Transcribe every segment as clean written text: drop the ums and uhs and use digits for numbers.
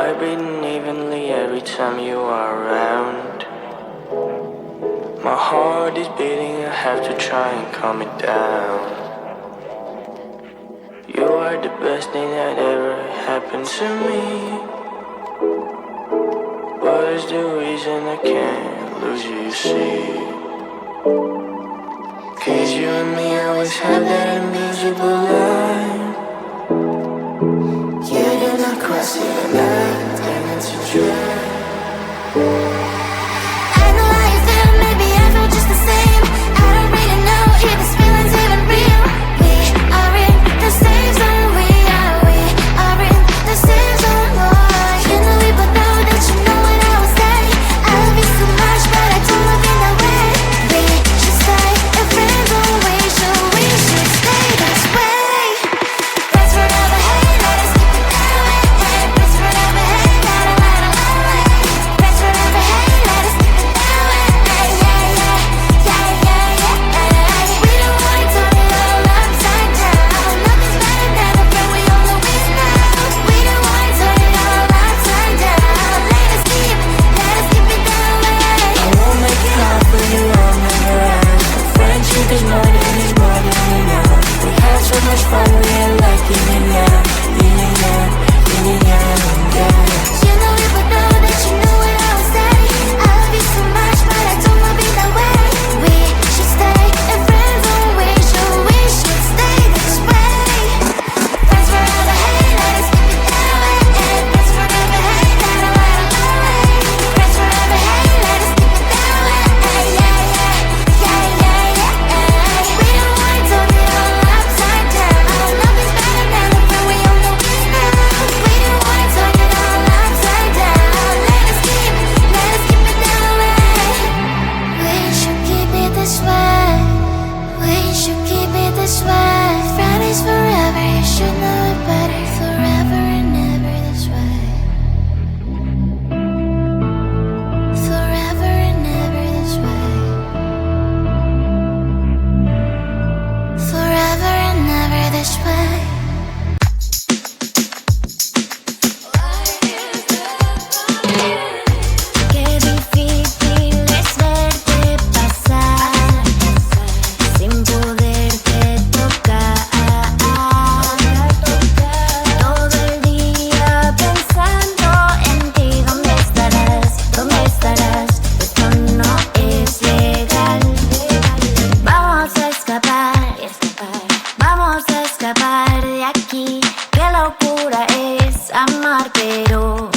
heart beating evenly every time you are around. My heart is beating, I have to try and calm it down. You are the best thing that ever happened to me. What is the reason I can't lose you, you see? Cause you and me always have that invisible line. You do not cross it at night, and it's a dream. I know how you feel, maybe I feel just the same. I don't really know if this feeling's even real. We are in the same zone, we are in the same zone, boy. You know we both know that you know what I would say. I love you so much, but I don't love you that way. We should stay a friend, don't we should stay this way. Friends forever, hey, let us keep it that way. Hey, friends forever, hey, la la la la la. Friends forever, hey, let us keep it that way. Hey, yeah, yeah, yeah, yeah, yeah. We don't want to turn it all upside down. Nothing's better than the friend we always know. We don't want to turn it all upside down. Let us keep it that way. I won't make it hard for you, I'll never ask. Friendship is more than enough. We had so much fun, we ain't like yin and yang, yin and yang, yin and yang, yeah. You know we both know that you know what I would say. I love you so much, but I don't love you that way. We should stay in friends, don't we should stay this way. Friends forever, hey, let us keep it that way. Hey, friends forever, hey, la la la la la. Friends forever, hey, let us keep it that way. Hey, yeah, yeah, yeah, yeah, yeah. We don't want to turn it all upside down. Nothing's better than the friend we always know. We don't want to turn it all upside down. Let us keep it that way. We should keep it this way. We should keep it this way. Fridays forever, you should know it better. Forever and ever this way. Forever and ever this way. Forever and ever this way. Qué difícil es verte pasar sin poderte tocar. Todo el día pensando en ti. ¿Dónde estarás? ¿Dónde estarás? Esto no es legal. Vamos a escapar. Vamos a escapar de aquí. Qué locura es amar, pero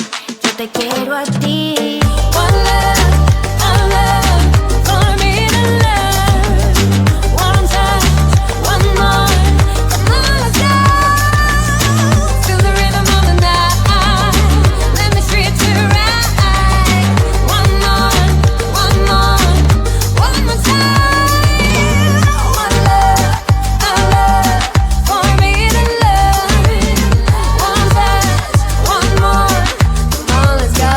yo te quiero a ti. One love for me to love. One touch, one more. Come on, let's go. Feel the rhythm of the night. Let me treat you right. One more time. One love for me to love. One touch, one more. Come on, let's go.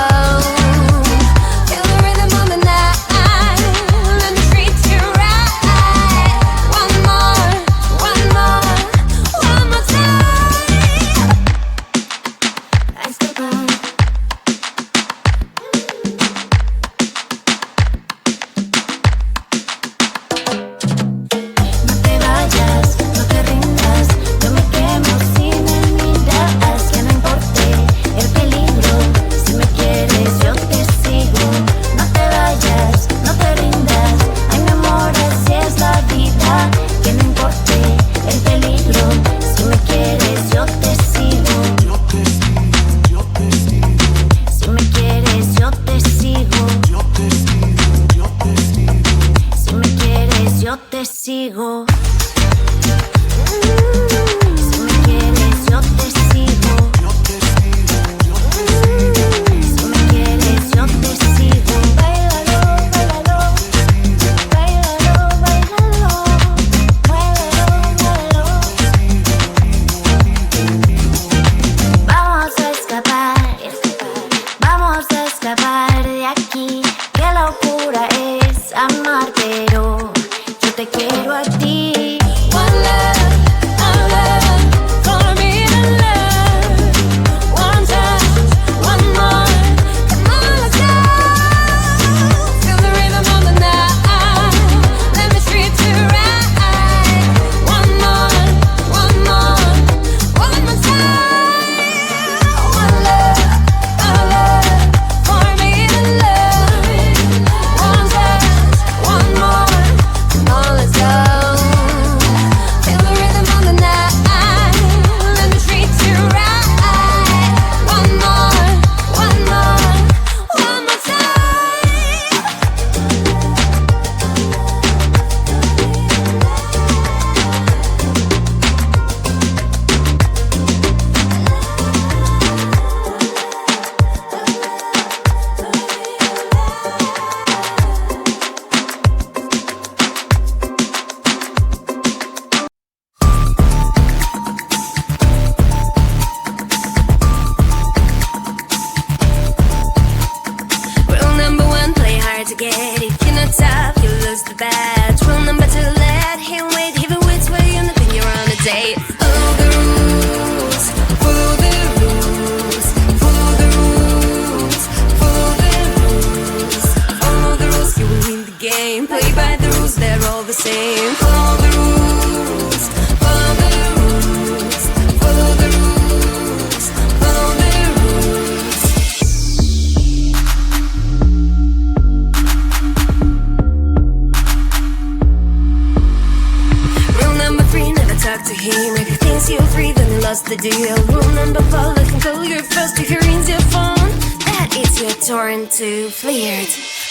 Do you remember for looking for your first figurines your phone? That is your turn to flirt.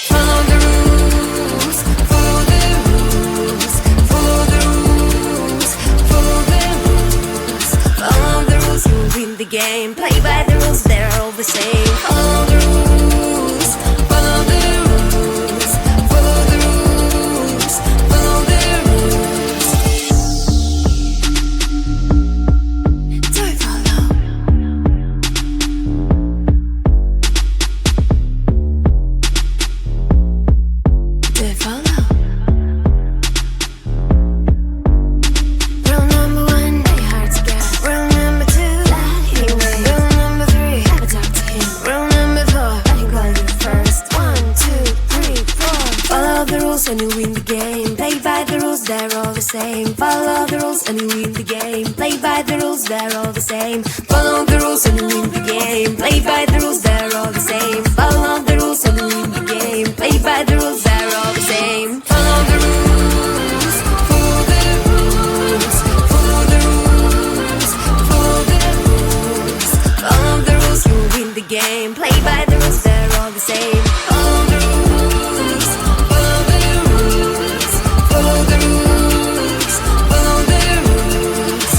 Follow the rules, follow the rules, follow the rules, follow the rules. Follow the rules, you win the game. Play by the rules, they're all the same. Follow the rules, follow the rules, follow the rules, follow the rules. Do it follow? Do it follow? Rule number 1, play hard to get. Rule number 2, let him wait. Rule number 3, never talk to him. Rule number 4, let him call you first. 1, 2, 3, 4. Follow the rules and you win the game. Play by the rules, they're all the same. Follow the rules and you win the game. Play by the rules, they're all the same. Follow the rules and you win the game. Play by the rules, they're all the same. Follow the rules and you win the game. Play by the rules, they're all the same. Follow the rules, follow the rules, follow the rules, follow the rules. Follow the rules, you win the game. Play by the rules, they're all the same. Follow the rules, follow the rules, follow the rules, follow the rules.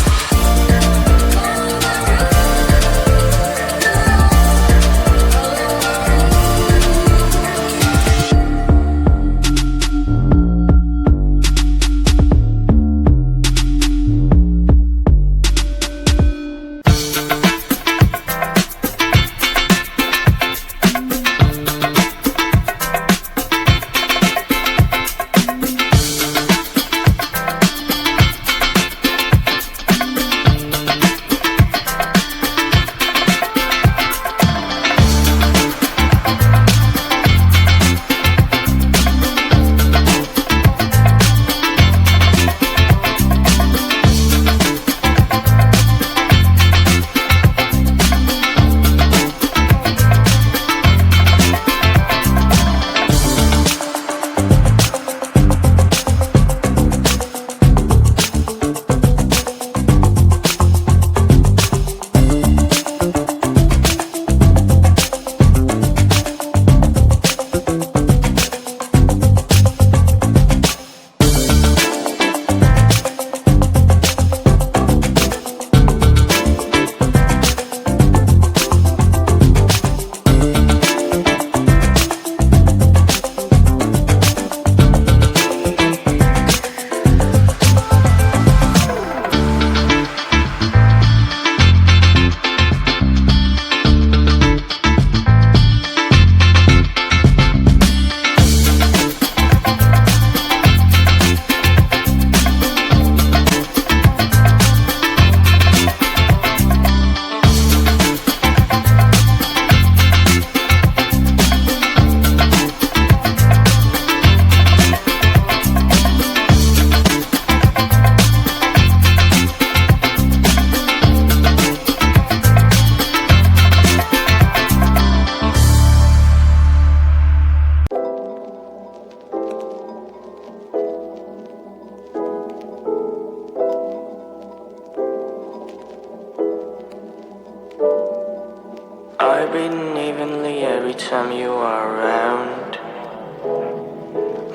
I breathe evenly every time you are around.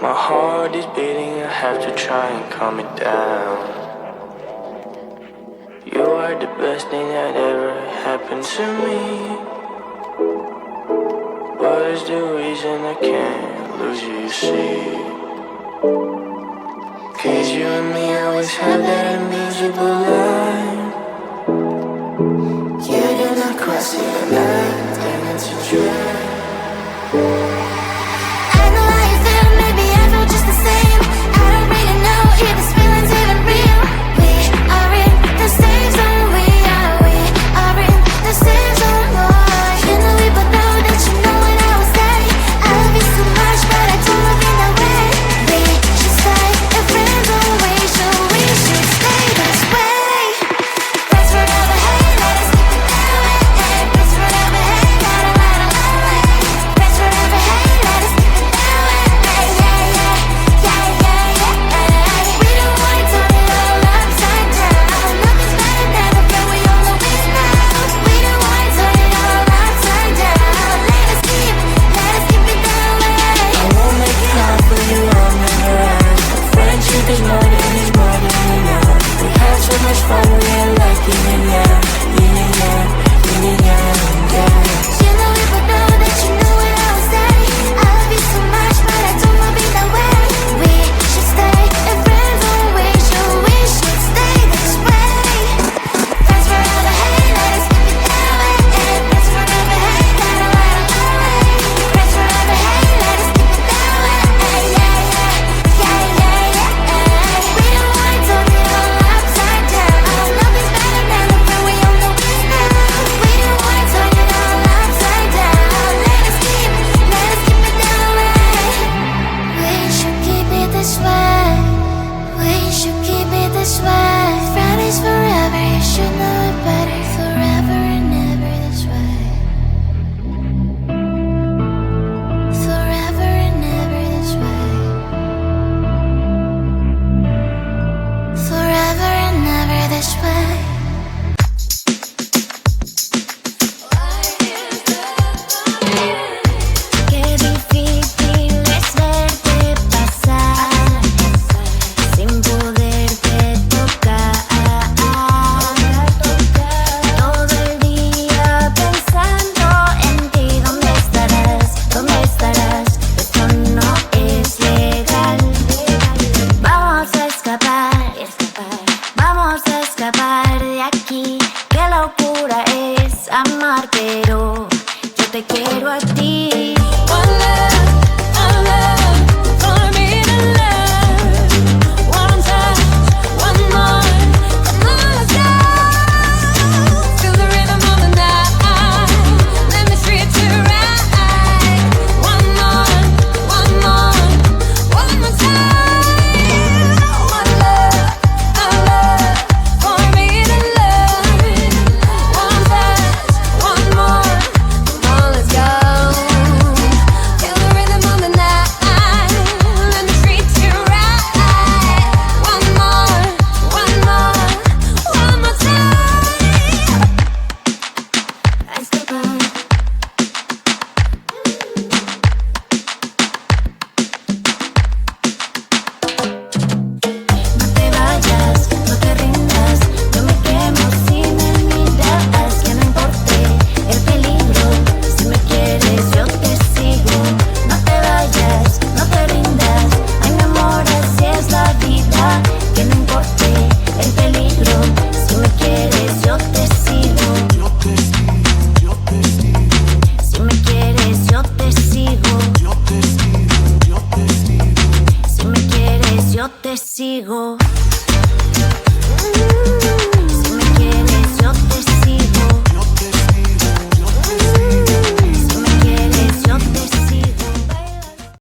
My heart is beating, I have to try and calm it down. You are the best thing that ever happened to me. What is the reason I can't lose you, you see? 'Cause you and me always have that invisible line. You do not cross it at night, and it's a dream. I know how you feel, maybe I feel just the same. I don't really know if this feeling's even real. We are in the same zone, we are in the same zone, boy. You know we both know that you know what I would say. I love you so much, but I don't look in that way. We should stay a friend, always, so we should stay this way. That's forever, hey, let us keep it that way. That's forever, hey, la la la la la. That's forever, amar, pero yo te quiero a ti. One love for me to love. One touch, one more. Come on, let's go. Feel the rhythm of the night. Let me treat you right. One more time. One love for me to love. One touch, one more. Come on, let's go. Feel the rhythm of the night. Let me treat you right. One more time. I step back. No te vayas, no te rindas. Yo me quemo si me miras. Que no importe el peligro. Si me quieres, yo te sigo. No te vayas, no te rindas. Ay, mi amor, así es la vida. Que no importe el peligro. Si me quieres, yo te sigo. Si me quieres, yo te sigo. Si me quieres, yo te sigo.